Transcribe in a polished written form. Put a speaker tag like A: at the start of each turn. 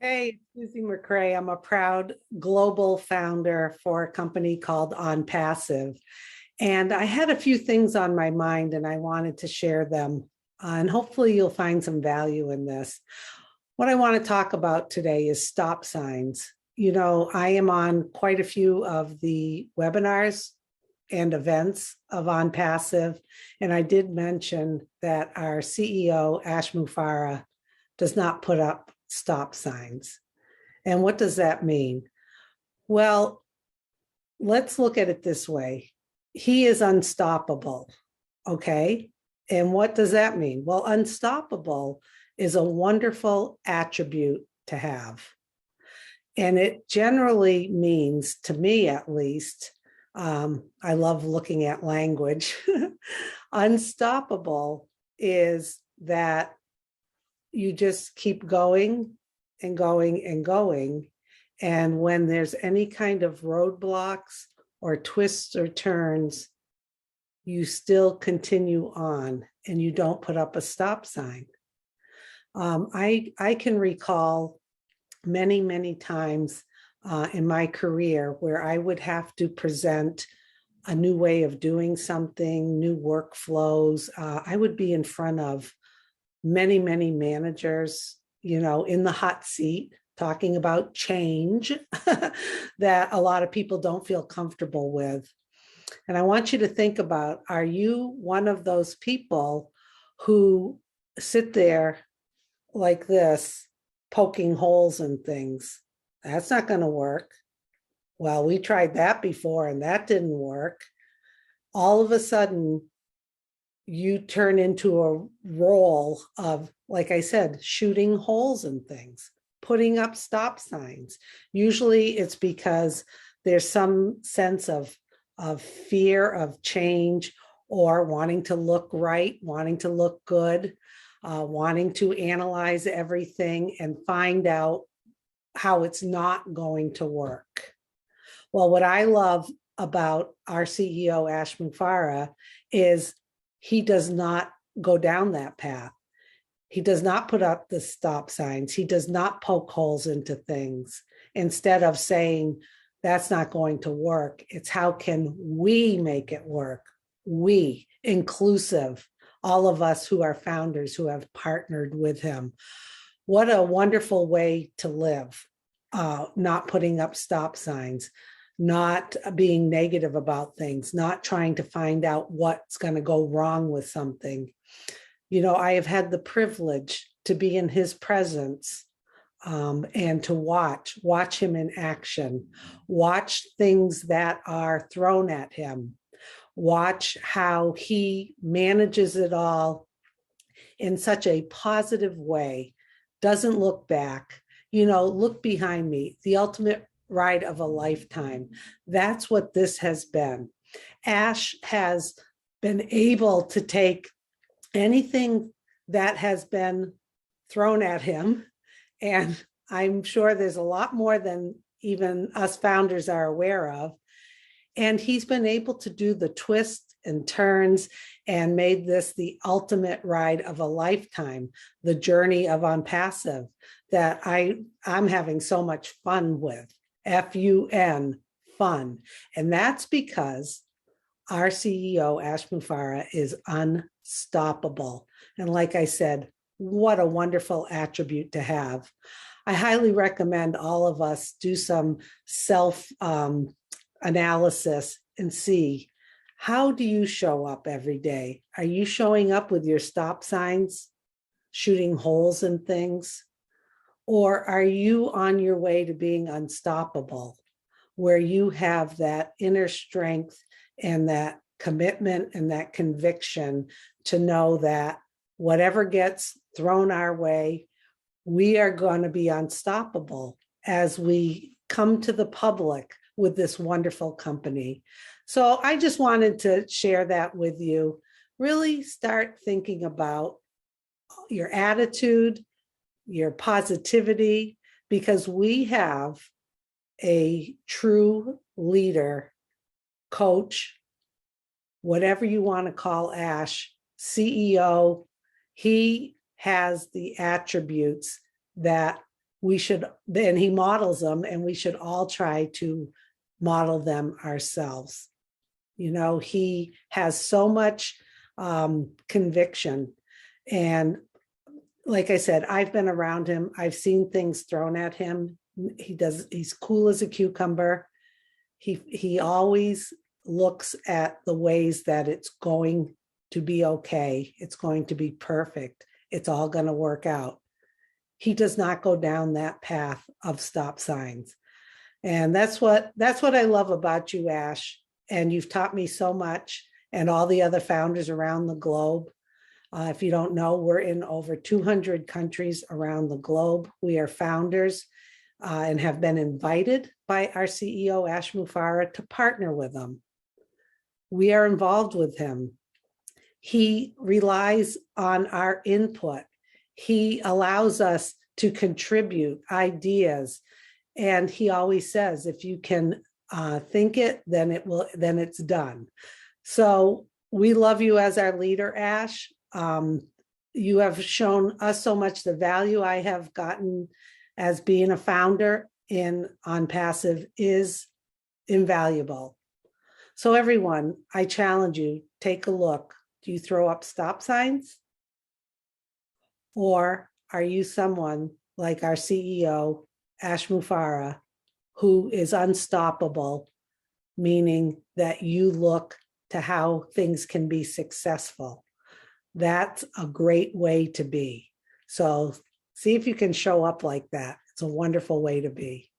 A: Hey, Susie McCrae. I'm a proud global founder for a company called OnPassive. And I had a few things on my mind and I wanted to share them. And hopefully you'll find some value in this. What I want to talk about today is stop signs. You know, I am on quite a few of the webinars and events of OnPassive. And I did mention that our CEO, Ash Mufareh, does not put up stop signs. And what does that mean? Well, let's look at it this way. He is unstoppable, okay? And what does that mean? Well, unstoppable is a wonderful attribute to have. And it generally means, to me at least, I love looking at language. Unstoppable is that you just keep going and going and going. And when there's any kind of roadblocks or twists or turns, you still continue on and you don't put up a stop sign. I can recall many times in my career where I would have to present a new way of doing something, new workflows. I would be in front of many managers, you know, in the hot seat, talking about change that a lot of people don't feel comfortable with. And I want you to think about, are you one of those people who sit there like this, poking holes in things? That's not going to work. Well, we tried that before and that didn't work. All of a sudden, you turn into a role of, like I said, shooting holes in things, putting up stop signs. Usually it's because there's some sense of fear of change or wanting to look right, wanting to look good, wanting to analyze everything and find out how it's not going to work. Well, what I love about our CEO, Ash Mufareh, is he does not go down that path. He does not put up the stop signs. He does not poke holes into things. Instead of saying, that's not going to work, it's how can we make it work? We, inclusive, all of us who are founders who have partnered with him. What a wonderful way to live, not putting up stop signs, not being negative about things, not trying to find out what's going to go wrong with something. You know, I have had the privilege to be in his presence and to watch him in action, watch things that are thrown at him, watch how he manages it all in such a positive way, doesn't look back. You know, look behind me, the ultimate ride of a lifetime. That's what this has been. Ash has been able to take anything that has been thrown at him, and I'm sure there's a lot more than even us founders are aware of, and he's been able to do the twists and turns and made this the ultimate ride of a lifetime, the journey of OnPassive that I'm having so much fun with. F-U-N, fun. And that's because our CEO, Ash Mufareh, is unstoppable. And like I said, what a wonderful attribute to have. I highly recommend all of us do some self-analysis and see, how do you show up every day? Are you showing up with your stop signs, shooting holes in things? Or are you on your way to being unstoppable, where you have that inner strength and that commitment and that conviction to know that whatever gets thrown our way, we are going to be unstoppable as we come to the public with this wonderful company. So I just wanted to share that with you. Really start thinking about your attitude, your positivity, because we have a true leader, coach, whatever you want to call Ash, CEO. He has the attributes that we should, then he models them, and we should all try to model them ourselves. You know, he has so much conviction. And like I said, I've been around him. I've seen things thrown at him. He's cool as a cucumber. He always looks at the ways that it's going to be okay. It's going to be perfect. It's all going to work out. He does not go down that path of stop signs. And that's what I love about you, Ash. And you've taught me so much, and all the other founders around the globe. If you don't know, we're in over 200 countries around the globe. We are founders and have been invited by our CEO, Ash Mufareh, to partner with him. We are involved with him. He relies on our input. He allows us to contribute ideas. And he always says, if you can think it, then it's done. So we love you as our leader, Ash. You have shown us so much. The value I have gotten as being a founder in OnPassive is invaluable. So everyone, I challenge you, take a look. Do you throw up stop signs? Or are you someone like our CEO, Ash Mufareh, who is unstoppable, meaning that you look to how things can be successful? That's a great way to be. So see if you can show up like that. It's a wonderful way to be.